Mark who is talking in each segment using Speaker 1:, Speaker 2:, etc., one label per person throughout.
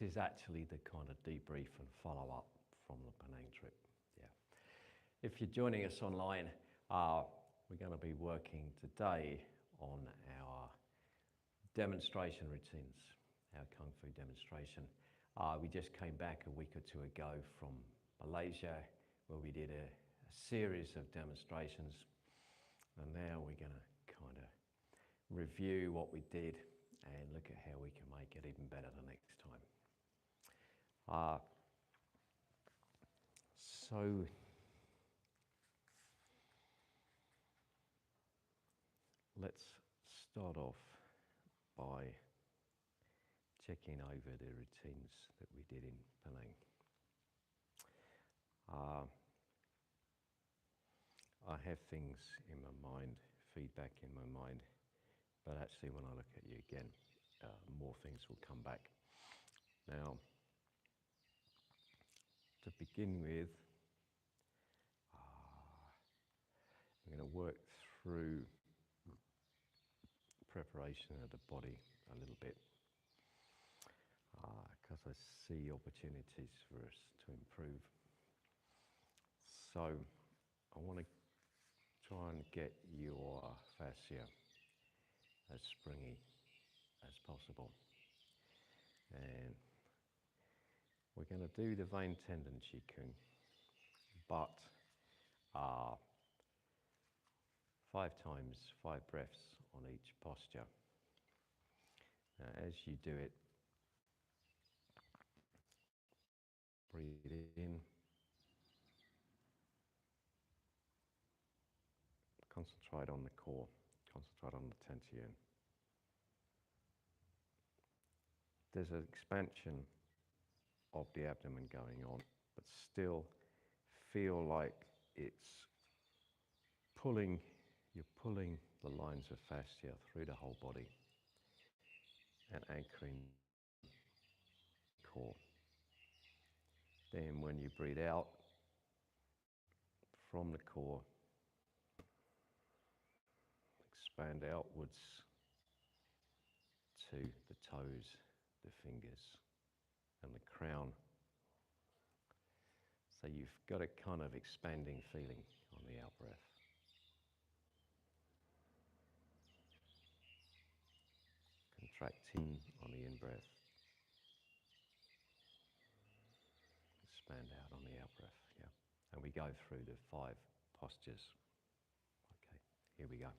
Speaker 1: is actually the kind of debrief and follow-up from the Penang trip. Yeah. If you're joining us online, we're going to be working today on our demonstration routines, our Kung Fu demonstration. We just came back a week or two ago from Malaysia, where we did a series of demonstrations, and now we're going to kind of review what we did and look at how we can make it even better the next time. So let's start off by checking over the routines that we did in Penang. I have things in my mind, feedback in my mind, but actually when I look at you again, more things will come back. Now, to begin with, I'm going to work through preparation of the body a little bit, because I see opportunities for us to improve. So I want to try and get your fascia as springy as possible. And we're going to do the vein tendon Qigong, but 5 times, 5 breaths on each posture. Now, as you do it, breathe in, concentrate on the core, concentrate on the tension. There's an expansion of the abdomen going on, but still feel like you're pulling the lines of fascia through the whole body and anchoring the core. Then when you breathe out from the core, expand outwards to the toes, the fingers, and the crown. So you've got a kind of expanding feeling on the out breath. Contracting on the in breath. Expand out on the out breath, yeah. And we go through the 5 postures. Okay, here we go.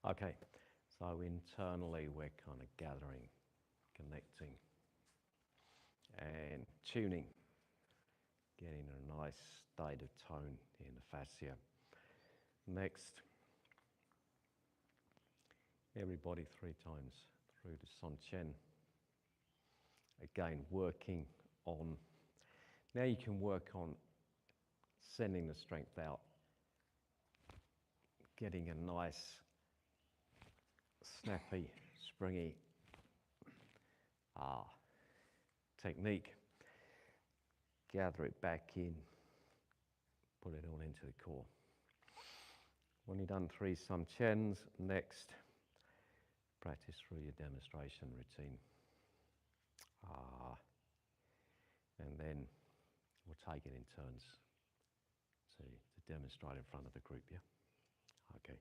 Speaker 1: Okay, so internally we're kind of gathering, connecting, and tuning, getting a nice state of tone in the fascia. Next, everybody 3 times through the Sun Chen. Again, working on, now you can work on sending the strength out, getting a nice, snappy, springy technique. Gather it back in, put it all into the core. When you've done 3 Sun Chens, next, practice through your demonstration routine. And then we'll take it in turns to demonstrate in front of the group, yeah? Okay.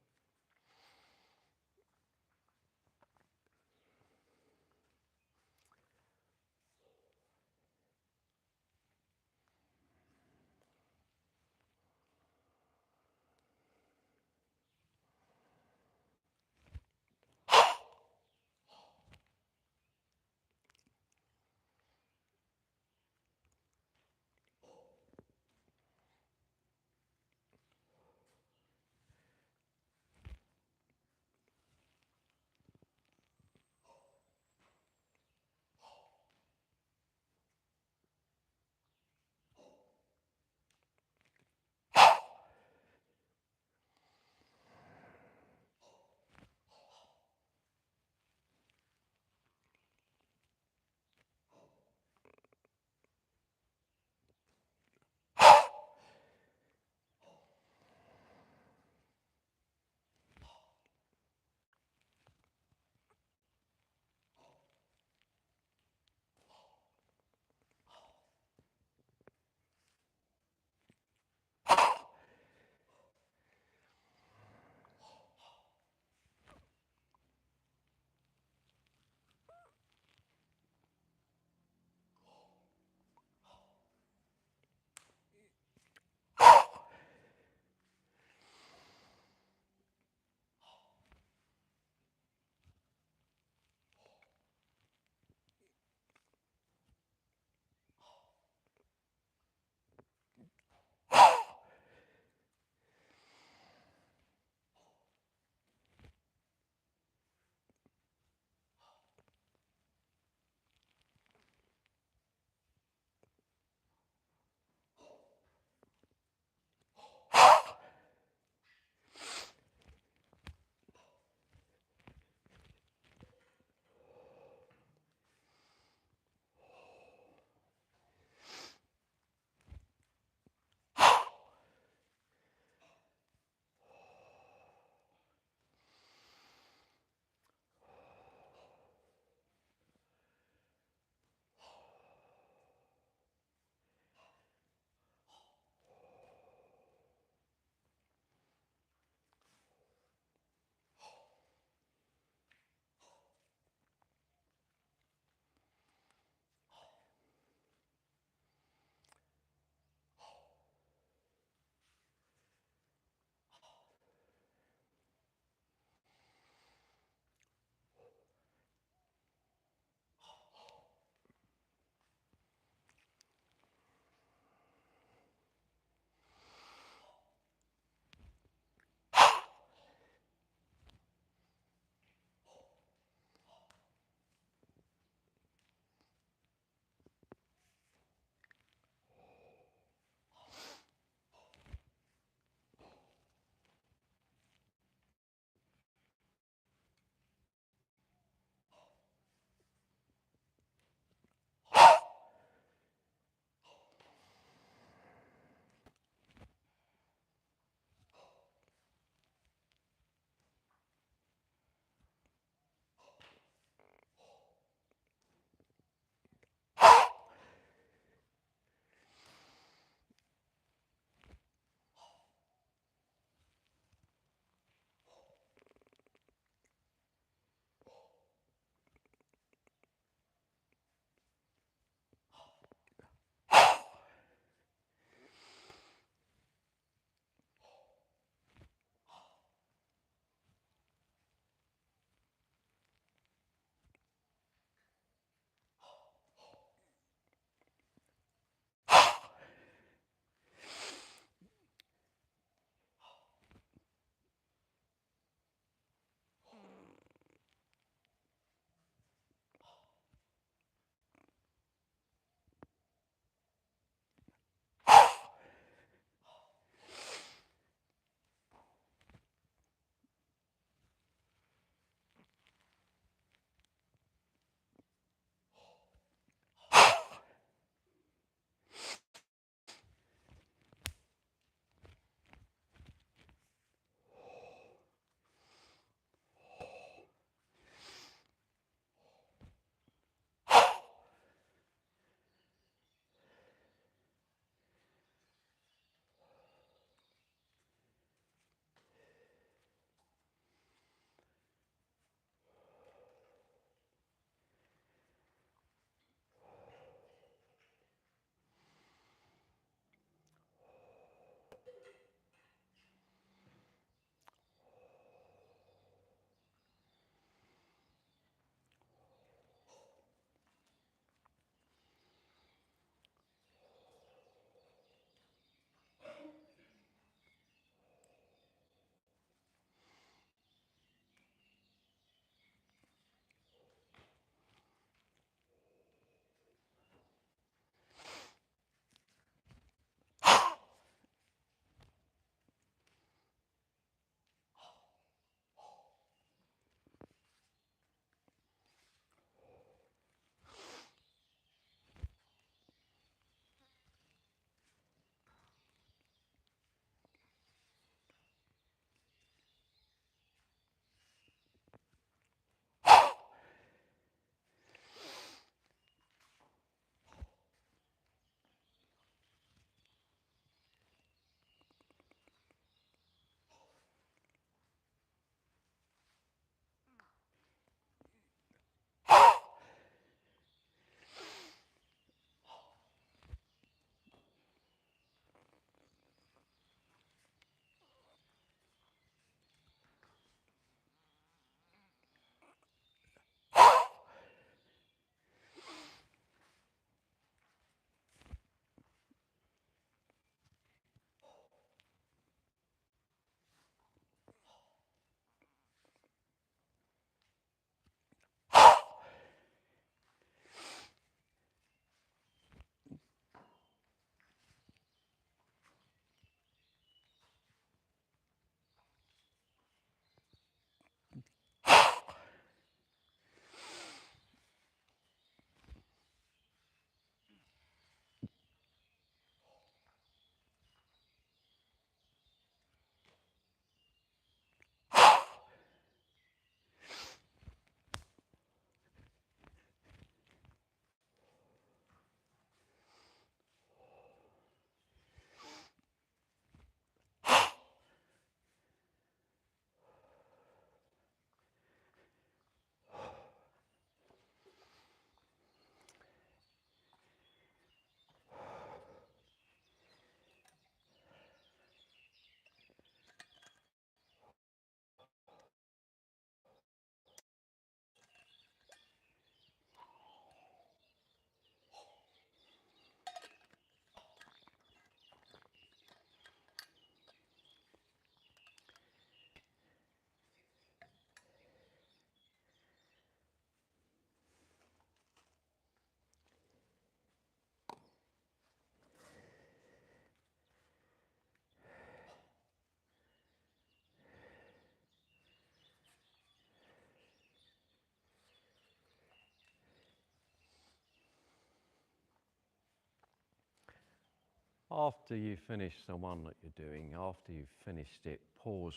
Speaker 1: After you finish the one that you're doing, after you've finished it, pause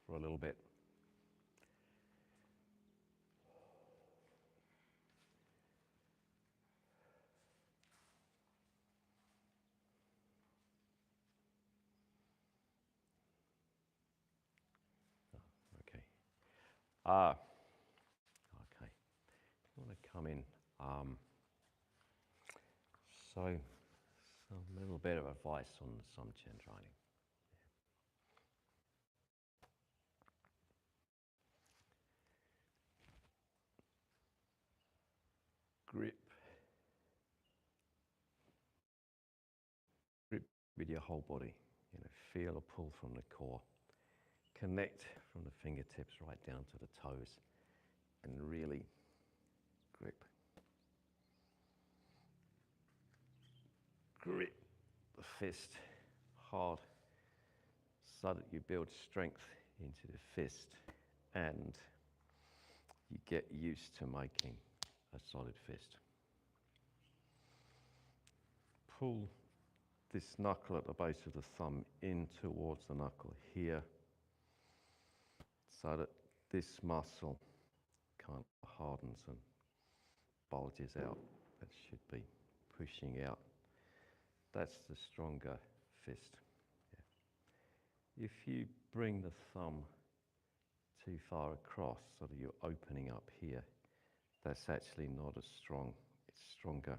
Speaker 1: for a little bit. Okay. Okay. You want to come in. So, a little bit of advice on the Sumchen training. Grip. Grip with your whole body. You know, feel a pull from the core. Connect from the fingertips right down to the toes, and really grip. Grip the fist hard so that you build strength into the fist and you get used to making a solid fist. Pull this knuckle at the base of the thumb in towards the knuckle here so that this muscle kind of hardens and bulges out. That should be pushing out. That's the stronger fist. Yeah. If you bring the thumb too far across so that you're opening up here, that's actually not as strong. It's stronger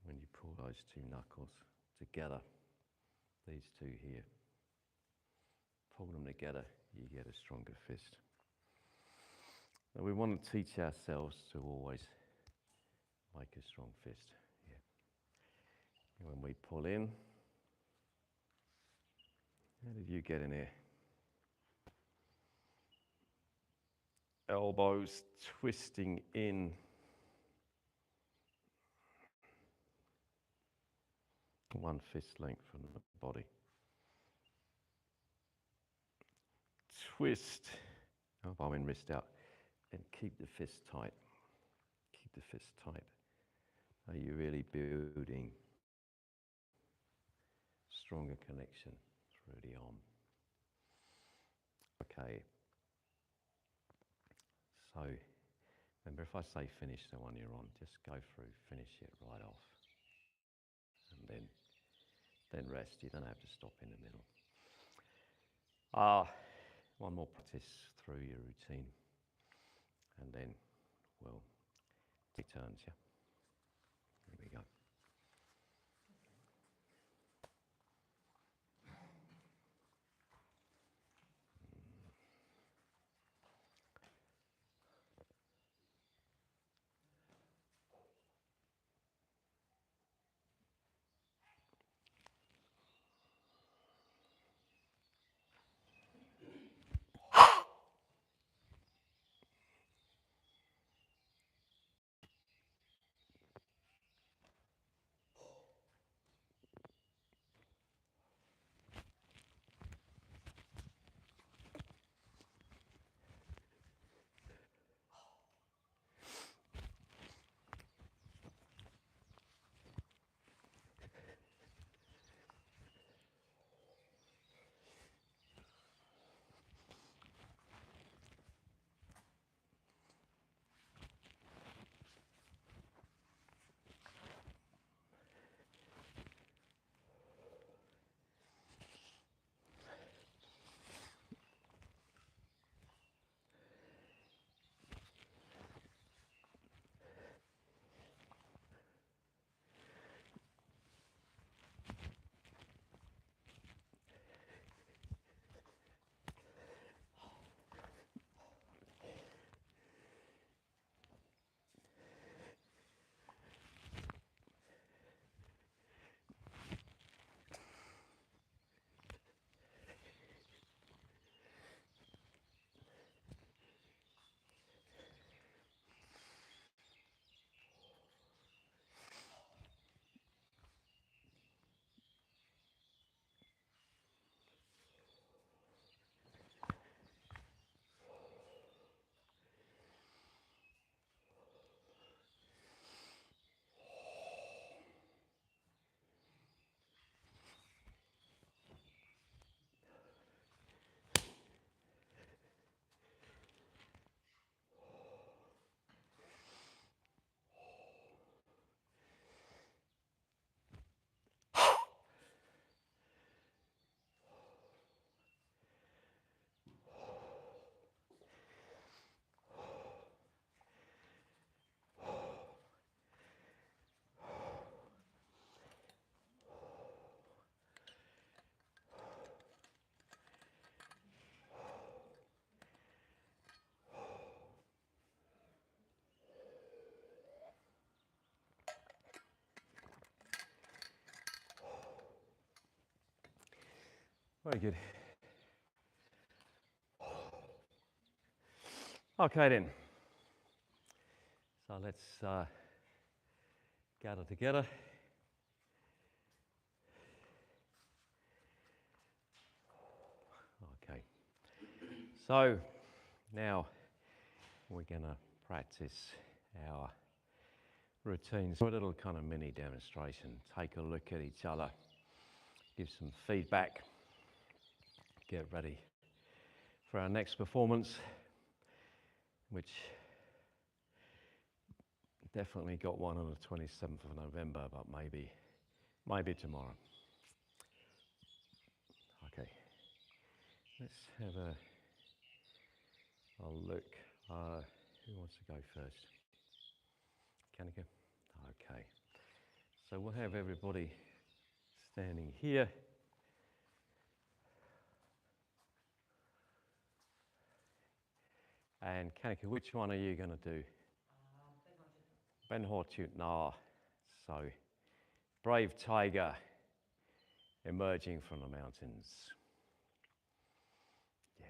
Speaker 1: when you pull those two knuckles together, these two here. Pull them together, you get a stronger fist. Now we want to teach ourselves to always make a strong fist. Yeah. When we pull in, how did you get in here? Elbows twisting in. One fist length from the body. Twist, elbow in, wrist out, and keep the fist tight. Keep the fist tight. Are you really building stronger connection through the arm? Okay. So, remember, if I say finish the one you're on, just go through, finish it right off, and then rest. You don't have to stop in the middle. One more practice through your routine, and then we'll take turns. Yeah. Here we go. Very good. Okay then. So let's gather together. Okay. So now we're going to practice our routines. A little kind of mini demonstration. Take a look at each other. Give some feedback. Get ready for our next performance, which definitely got one on the 27th of November, but maybe tomorrow. Okay, let's have a look. Who wants to go first? Kanika? Okay, so we'll have everybody standing here. And Kanika, which one are you going to do? Ben Hortut. No. So, brave tiger emerging from the mountains. Yeah.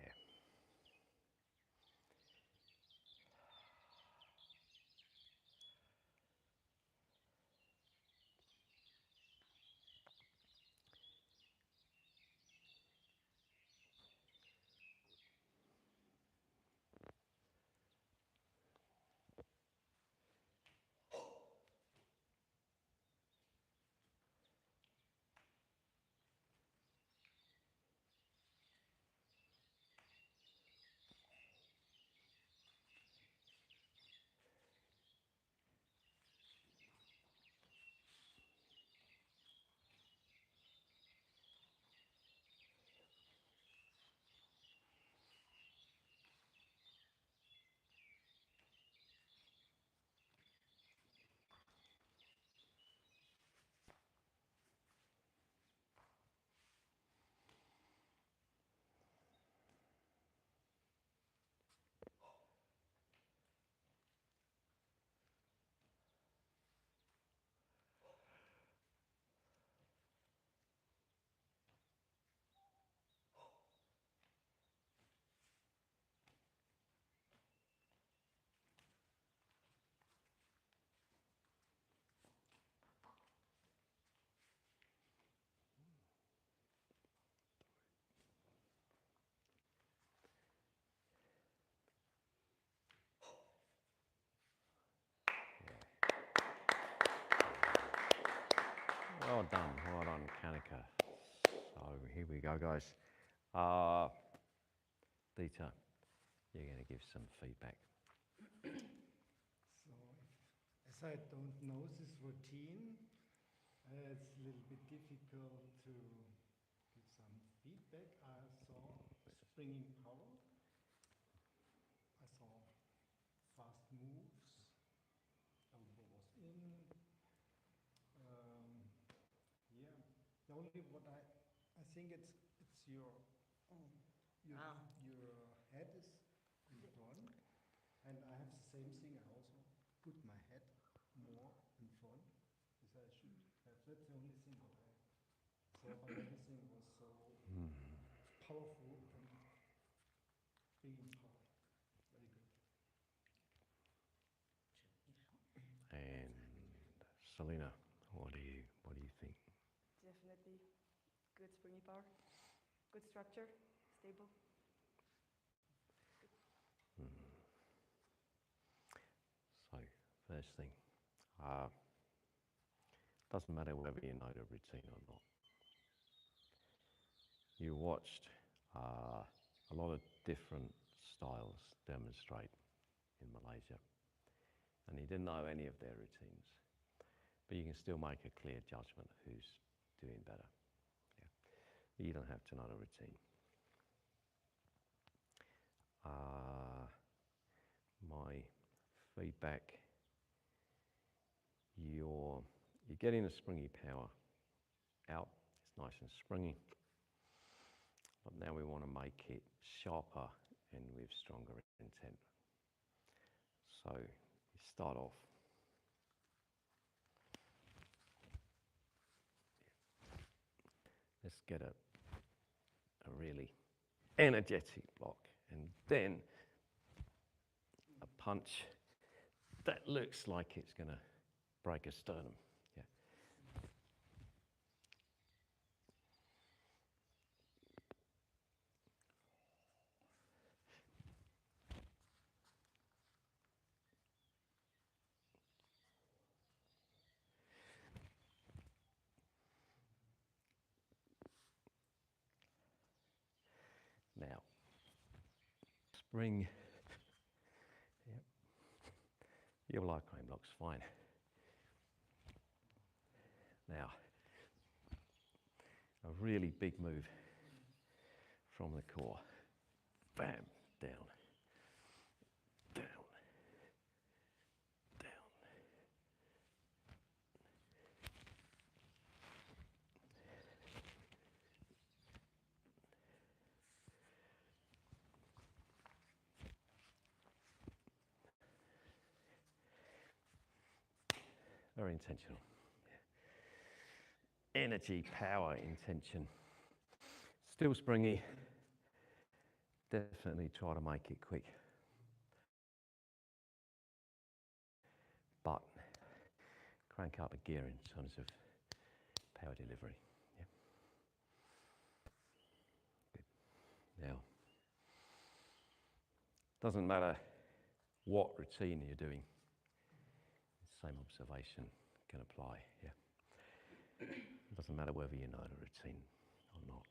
Speaker 1: Well done, Kanika. So here we go, guys. Deepen, you're going to give some feedback.
Speaker 2: So, as I don't know this routine, it's a little bit difficult to give some feedback. I saw springing power. I saw fast moves. Elbow was in. Yeah. The only what I think it's your head is in front, and I have the same thing. I also put my head more in front, as I should have. That's the only thing what I saw, but everything was so powerful and being power. Very good.
Speaker 1: And Selena, what do you think?
Speaker 3: Definitely good springy power, good structure, stable.
Speaker 1: So, first thing, doesn't matter whether you know the routine or not. You watched a lot of different styles demonstrate in Malaysia, and you didn't know any of their routines, but you can still make a clear judgment who's doing better. Yeah. You don't have to know the routine. My feedback, you're getting the springy power out. It's nice and springy. But now we want to make it sharper and with stronger intent. So you start off. Let's get a really energetic block, and then a punch that looks like it's going to break a sternum. Yeah. Now, spring. Yep. Your light crane block's fine. Now, a really big move from the core. Bam, down, down, down. Very intentional. Energy, power, intention. Still springy. Definitely try to make it quick. But crank up a gear in terms of power delivery. Yeah. Good. Now, doesn't matter what routine you're doing, the same observation can apply. Yeah. It doesn't matter whether you know the routine or not.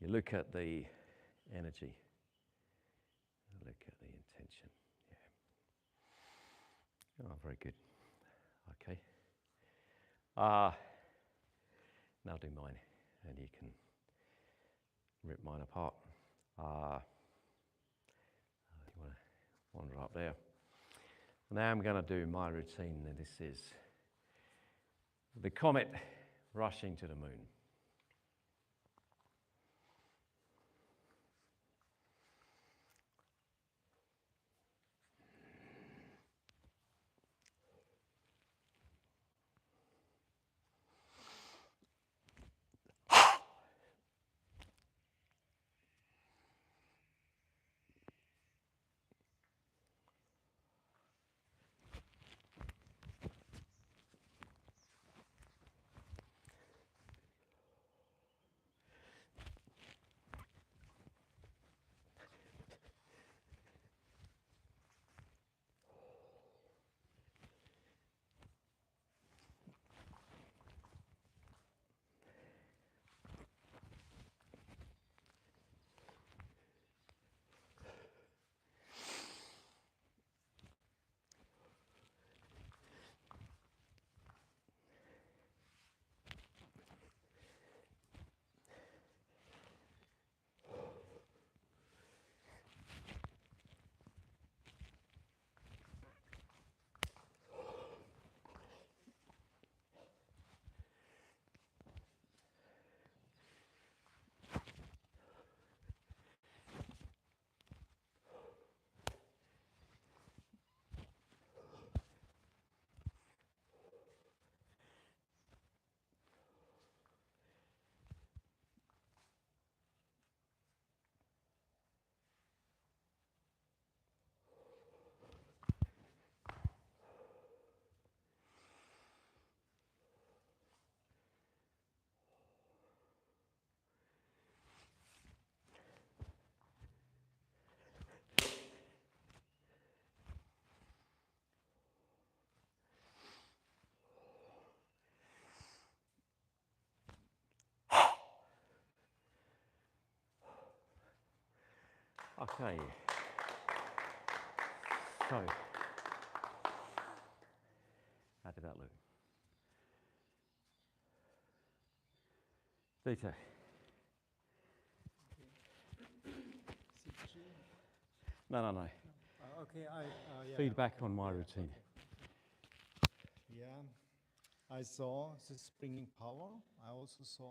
Speaker 1: You look at the energy, you look at the intention. Yeah. Oh, very good. Okay. Now do mine, and you can rip mine apart. You want to wander up there. Now I'm going to do my routine, and this is the comet rushing to the moon. Okay. So, how did that look? Dita. No.
Speaker 2: Okay, yeah.
Speaker 1: Feedback
Speaker 2: Okay,
Speaker 1: on my
Speaker 2: yeah,
Speaker 1: routine.
Speaker 2: okay. Yeah, I saw the springing power. I also saw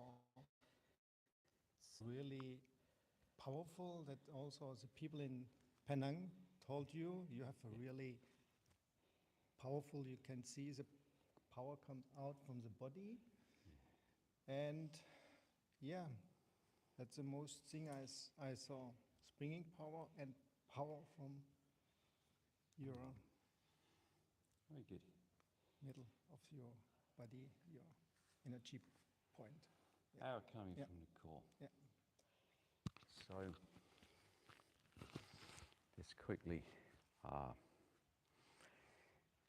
Speaker 2: it's really powerful that also the people in Penang told you have a really powerful, you can see the power comes out from the body. And yeah, That's the most thing I saw. Springing power and power from your
Speaker 1: Very good.
Speaker 2: middle of your body, your energy point.
Speaker 1: Power coming
Speaker 2: Yeah.
Speaker 1: from the core.
Speaker 2: Yeah.
Speaker 1: So, just quickly,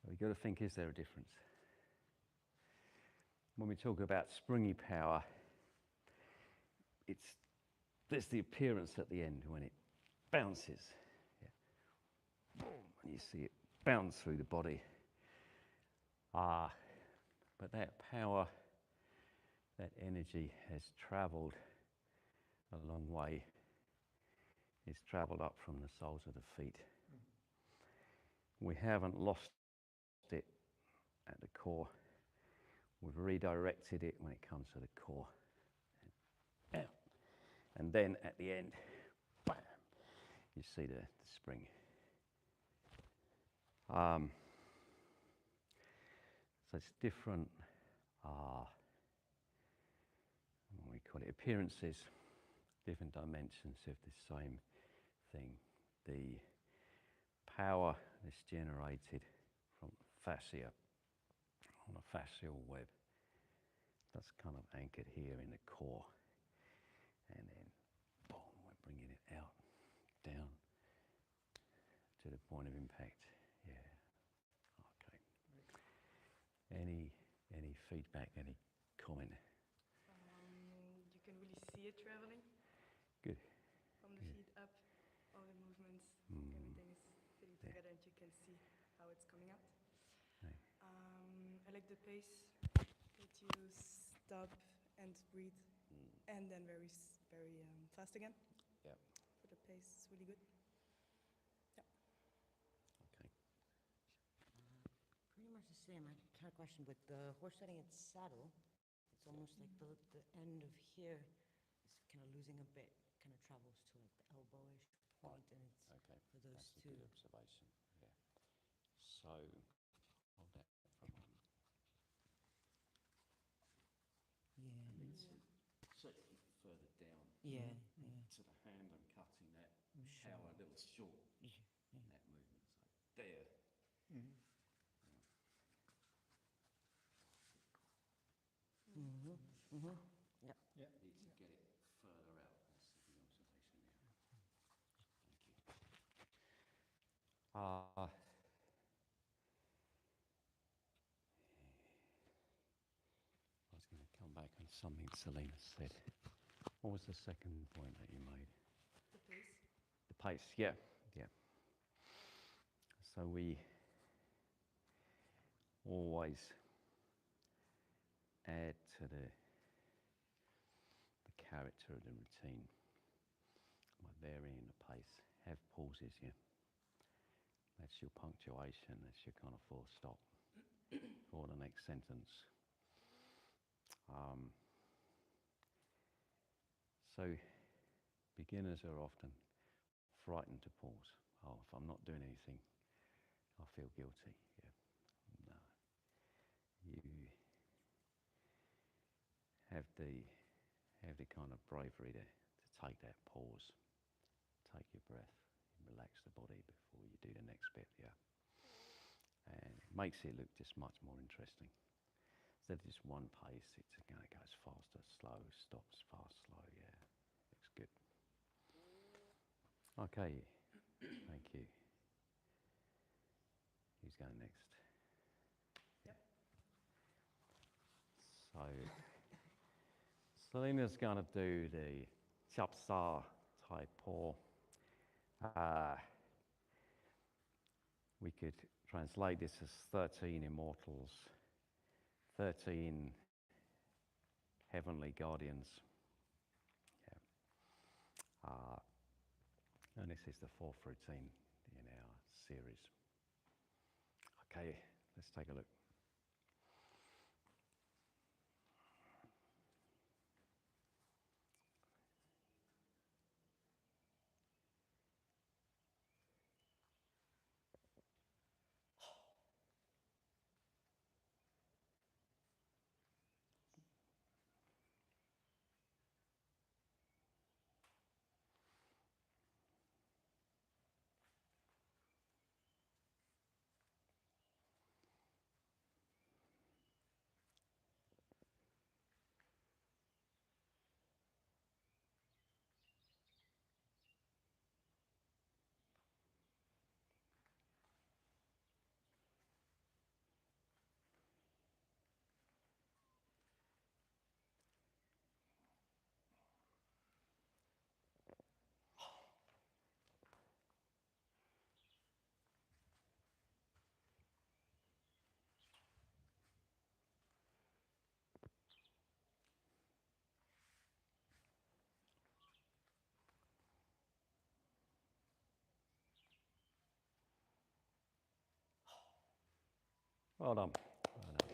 Speaker 1: we've got to think, is there a difference? When we talk about springy power, there's the appearance at the end when it bounces. Yeah. Boom, and you see it bounce through the body. But that power, that energy has travelled a long way. It's travelled up from the soles of the feet. We haven't lost it at the core. We've redirected it when it comes to the core. And then at the end, bam, you see the spring. So it's different, what do we call it, appearances, different dimensions of the same thing. The power that's generated from fascia, on a fascial web, that's kind of anchored here in the core. And then, boom, we're bringing it out, down to the point of impact. Yeah. Okay. Any feedback, any comment?
Speaker 3: You can really see it traveling.
Speaker 1: Good.
Speaker 3: From the feet up, all the movements, everything is fitting together, and you can see how it's coming out.
Speaker 1: Right.
Speaker 3: I like the pace that you stop and breathe, and then very fast again.
Speaker 1: Yeah.
Speaker 3: So the pace is really good. Yeah.
Speaker 1: Okay.
Speaker 4: Pretty much the same. I had a question with the horse setting its saddle. It's almost like the end of here is kind of losing a bit, kind of travels to like the elbowish point, and it's
Speaker 1: Okay.
Speaker 4: for those
Speaker 1: That's
Speaker 4: two.
Speaker 1: a good observation. Yeah. So, hold that for a moment.
Speaker 4: Yeah.
Speaker 1: It's certainly further down.
Speaker 4: Yeah.
Speaker 1: To the hand, I'm cutting that
Speaker 4: Sure.
Speaker 1: power a little short in that movement. So there.
Speaker 4: Yep.
Speaker 2: Yeah.
Speaker 1: Need to get it further out. That's the good observation there. Thank you. I was going to come back on something Selena said. What was the second point that you made?
Speaker 3: The pace.
Speaker 1: The pace, yeah. So we always add to the character of the routine by varying the pace. Have pauses, yeah. That's your punctuation, that's your kind of full stop for the next sentence. So beginners are often frightened to pause. Oh, if I'm not doing anything, I feel guilty. Yeah. No. You have the kind of bravery to take that pause, take your breath, relax the body before you do the next bit, yeah. And it makes it look just much more interesting. Instead of just one pace, it goes faster, slow, stops, fast, slow, yeah. Looks good. Okay, thank you. Who's going next?
Speaker 3: Yep.
Speaker 1: So, Selena's going to do the Chapsa Tai Po. We could translate this as 13 immortals, 13 heavenly guardians. Yeah. And this is the fourth routine in our series. Okay, let's take a look. Well done. Well done.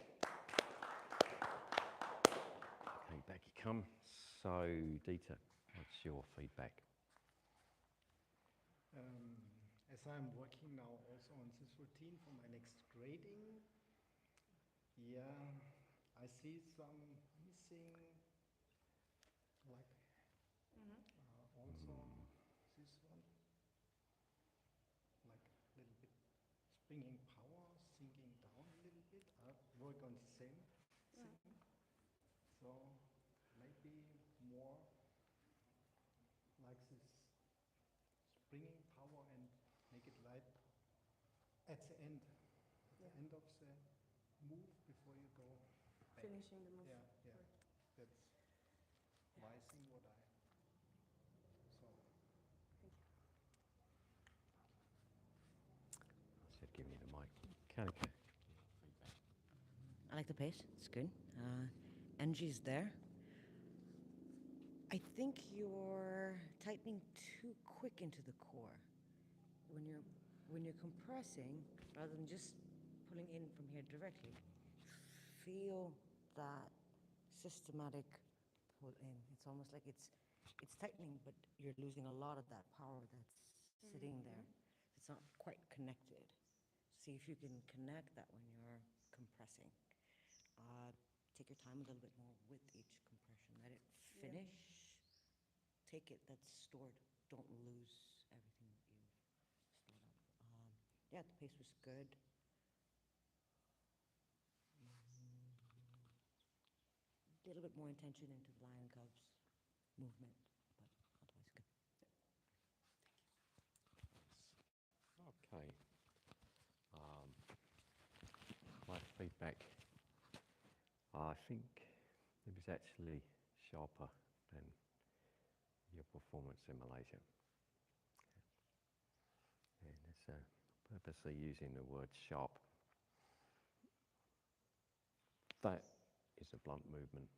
Speaker 1: Okay, back you come. So, Dieter, what's your feedback?
Speaker 2: As I'm working now also on this routine for my next grading, yeah, I see some missing, like also this one, like a little bit springing power, sinking down a little bit. I work on the same thing, so maybe more like this springing power and make it light at the end,
Speaker 3: Yeah.
Speaker 2: end of the move before you go back.
Speaker 3: Finishing the move.
Speaker 2: Yeah, yeah.
Speaker 3: Correct.
Speaker 2: That's wising what I saw.
Speaker 3: Thank you.
Speaker 1: I said give me the mic. Kanika, feedback.
Speaker 4: I like the pace. It's good. Energy's there. I think you're tightening too quick into the core. When you're compressing, rather than just pulling in from here directly, feel that systematic pull in. It's almost like it's tightening, but you're losing a lot of that power that's sitting there. It's not quite connected. See if you can connect that when you're compressing. Take your time a little bit more with each compression. Let it finish. Take it that's stored. Don't lose everything that you've stored up. Yeah, the pace was good. A little bit more intention into the lion cubs movement, but otherwise good.
Speaker 1: Okay. My feedback, I think it was actually sharper than your performance in Malaysia. And it's purposely using the word sharp. That is a blunt movement.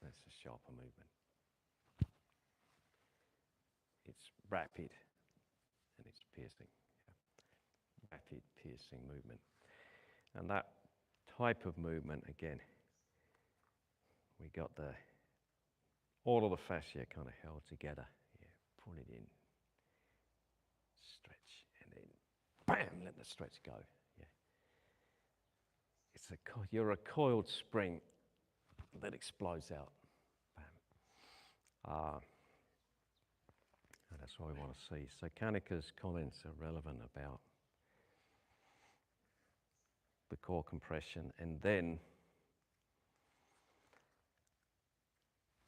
Speaker 1: That's a sharper movement. It's rapid and it's piercing. Yeah. Rapid, piercing movement. And that type of movement, again, we got all of the fascia kind of held together. Yeah, pull it in, stretch, and then bam, let the stretch go. Yeah. You're a coiled spring that explodes out. Bam. And that's what we want to see. So Kanika's comments are relevant about the core compression and then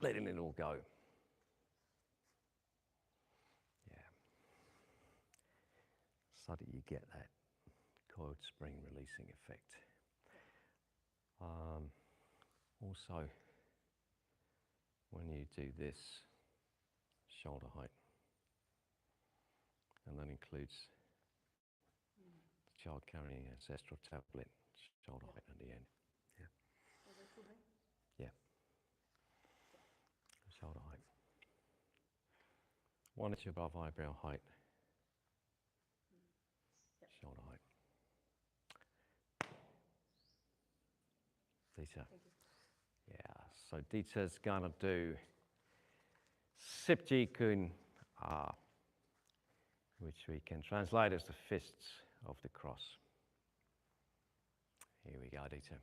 Speaker 1: letting it all go. Yeah. So that you get that coiled spring releasing effect. Also, when you do this, shoulder height, and that includes the child carrying ancestral tablet, shoulder height at the end. Yeah.
Speaker 3: Was that too high?
Speaker 1: Yeah. Shoulder height. 1 inch above eyebrow height.
Speaker 3: Yeah.
Speaker 1: Shoulder height. Dieter.
Speaker 3: Thank you.
Speaker 1: Yeah, so Dieter's gonna do Sip Ji Kun, which we can translate as the fists of the cross. Here we go, Dieter.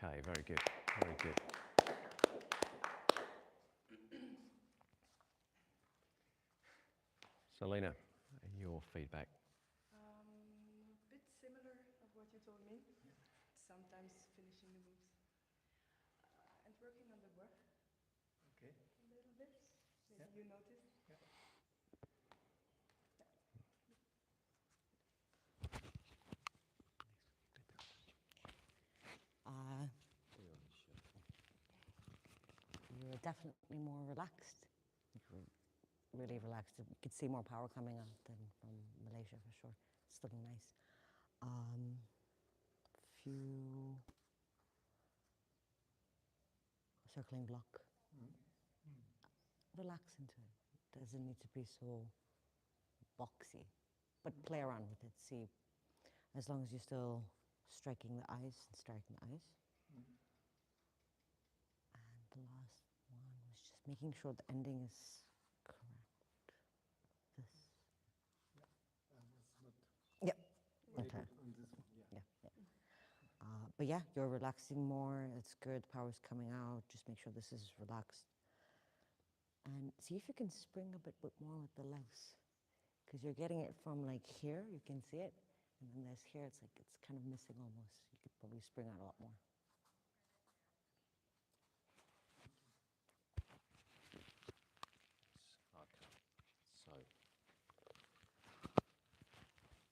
Speaker 1: Okay, very good, very good. Selena, your feedback.
Speaker 3: Bit similar of what you told me. Sometimes finishing the moves and working on the breath
Speaker 2: Okay.
Speaker 3: a little bit. Maybe you noticed.
Speaker 4: You're definitely more relaxed. You're really relaxed. You could see more power coming out than from Malaysia for sure. It's looking nice. Few circling block. Relax into it. Doesn't need to be so boxy, but play around with it. See, as long as you're still striking the eyes and starting the eyes. And the last one was just making sure the ending is correct. This.
Speaker 2: That's not
Speaker 4: Yep.
Speaker 2: very
Speaker 4: Okay.
Speaker 2: good on this one. Yeah.
Speaker 4: But yeah, you're relaxing more. It's good. The power's coming out. Just make sure this is relaxed. And see if you can spring a bit more with the legs. Because you're getting it from like here, you can see it. And then there's here, it's like it's kind of missing almost. You could probably spring out a lot more.
Speaker 1: Okay, so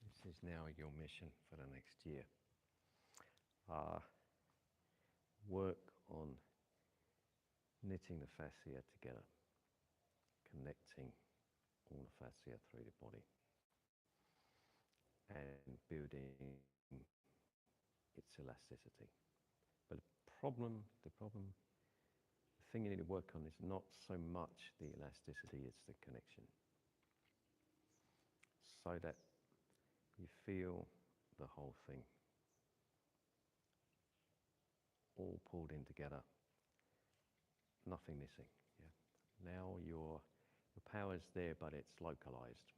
Speaker 1: this is now your mission for the next year. Work on knitting the fascia together, connecting all the fascia through the body, and building its elasticity. But the thing you need to work on is not so much the elasticity, it's the connection. So that you feel the whole thing all pulled in together, nothing missing. Yeah. Now your power's there, but it's localized.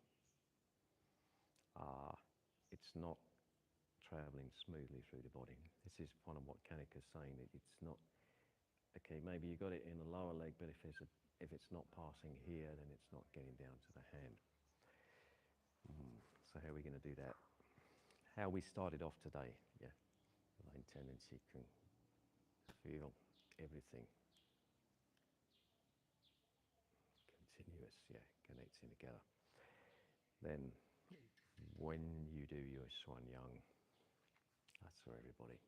Speaker 1: It's not traveling smoothly through the body. This is one of what Kanika's saying, that it's not, okay, maybe you got it in the lower leg, but if it's not passing here, then it's not getting down to the hand. So how are we going to do that? How we started off today, yeah. Line tendency can feel everything continuous, yeah, connecting together. Then when you do your Swan Yang, that's for everybody.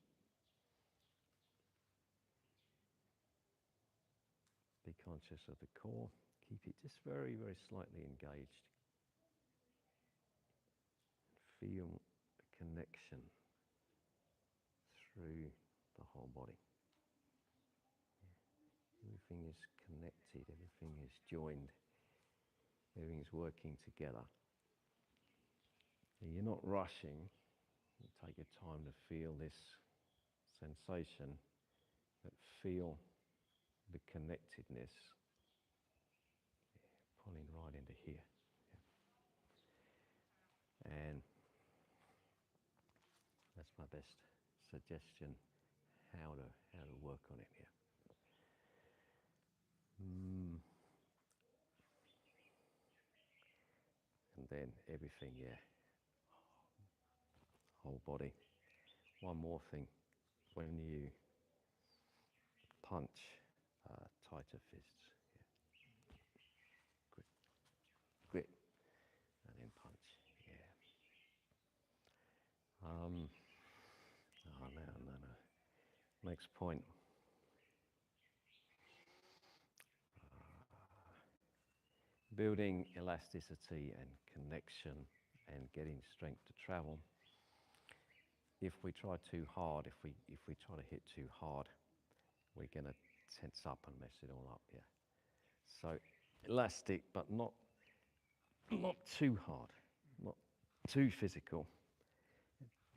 Speaker 1: Be conscious of the core. Keep it just very, very slightly engaged. Feel the connection through the whole body. Everything is connected, everything is joined, everything is working together. And you're not rushing. You take your time to feel this sensation, but feel the connectedness pulling right into here. Yeah. And that's my best suggestion how to work on it here. And then everything, yeah, whole body. One more thing, when you punch, tighter fists. Yeah. Grip, and then punch. Yeah. No. Next point. Building elasticity and connection and getting strength to travel. If we try too hard, if we try to hit too hard, we're going to tense up and mess it all up. Yeah. So elastic, but not too hard, not too physical.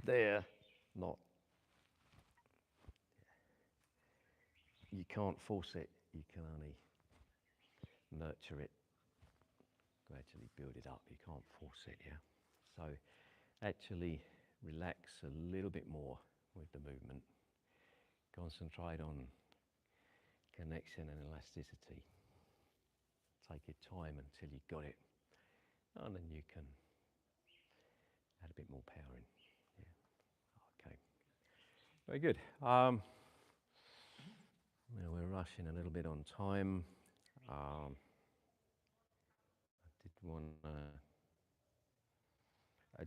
Speaker 1: There, not. You can't force it. You can only nurture it, gradually build it up. You can't force it. Yeah. So actually relax a little bit more with the movement. Concentrate on connection and elasticity. Take your time until you got it, and then you can add a bit more power in. Yeah. Okay. Very good. Now we're rushing a little bit on time. I did want to.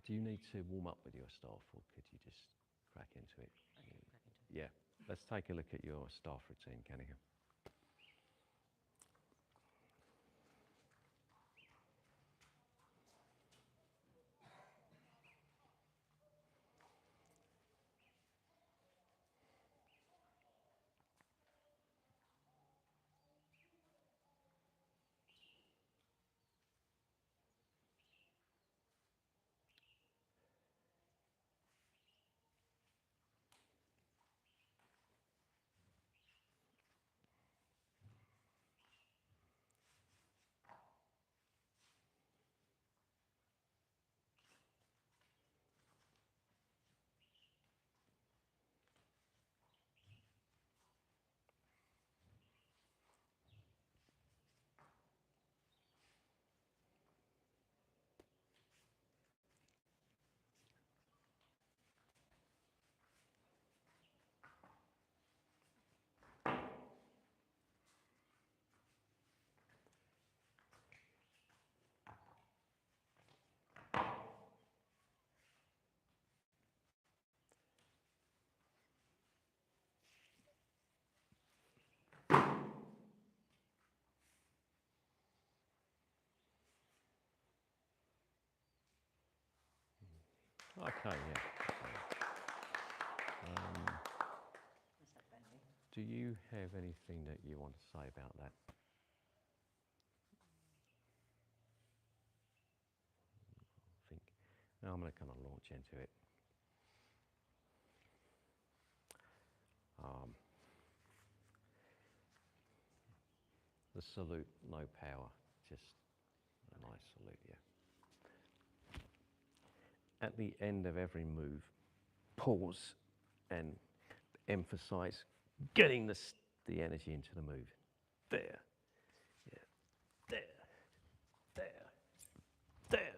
Speaker 1: Do you need to warm up with your staff, or could you just crack into it? Yeah. Let's take a look at your staff routine, Kenny. Okay, yeah. Do you have anything that you want to say about that? I think now I'm going to kind of launch into it. The salute, no power, just a nice salute, yeah. At the end of every move, pause and emphasize getting the energy into the move. There, yeah, there, there, there.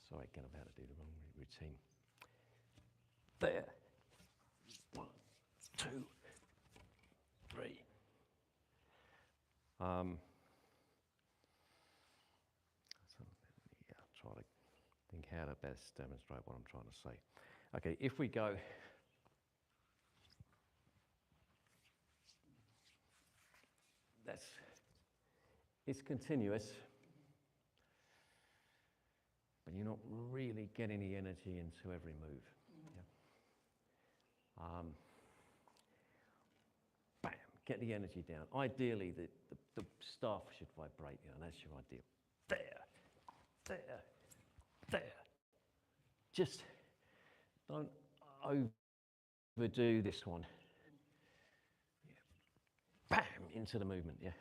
Speaker 1: Sorry, again, I'm about to do the wrong routine. There. 1, 2, 3. So try to think how to best demonstrate what I'm trying to say. Okay, if we go it's continuous, but you're not really getting the energy into every move. Yeah. Bam, get the energy down. Ideally, the staff should vibrate, that's your ideal. There, there, there. Just don't overdo this one. Yeah. Bam, into the movement, yeah.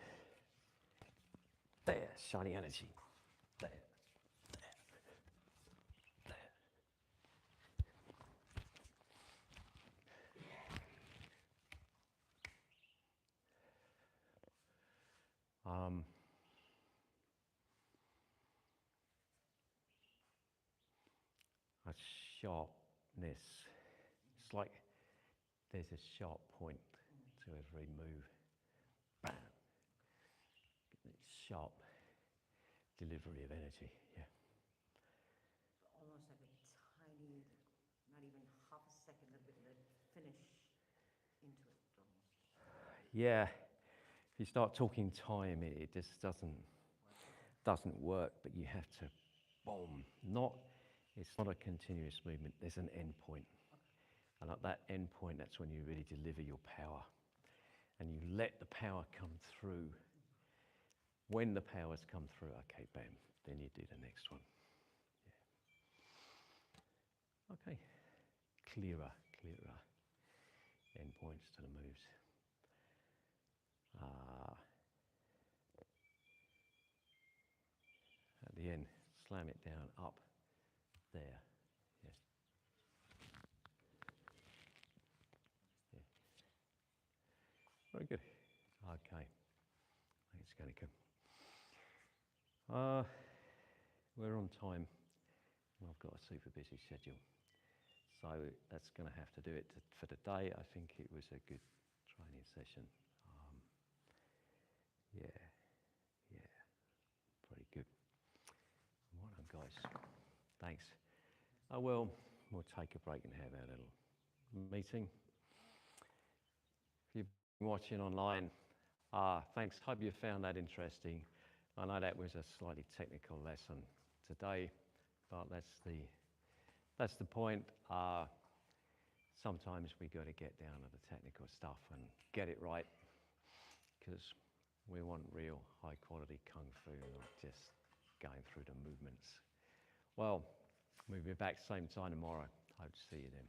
Speaker 1: There, shiny energy. There, there, there. A sharpness. It's like there's a sharp point to every move. Bam. It's sharp delivery of energy, yeah.
Speaker 4: Almost like a tiny, not even half a second, a bit of a finish into it almost.
Speaker 1: Yeah. If you start talking time, it just doesn't work, but you have to boom. It's not a continuous movement, there's an end point. And at that end point, that's when you really deliver your power. And you let the power come through. When the power's come through, okay, bam, then you do the next one. Yeah. Okay, clearer end points to the moves. At the end, slam it down, up, there, yes. Yeah. Very good. Okay. It's going to go. We're on time. I've got a super busy schedule. So that's going to have to do it for today. I think it was a good training session. Yeah, pretty good. Well done, guys. Thanks. We'll take a break and have our little meeting. If you've been watching online, thanks. Hope you found that interesting. I know that was a slightly technical lesson today, but that's the point. Sometimes we got to get down to the technical stuff and get it right, because we want real high quality Kung Fu, not just going through the movements. Well, we'll be back same time tomorrow. Hope to see you then.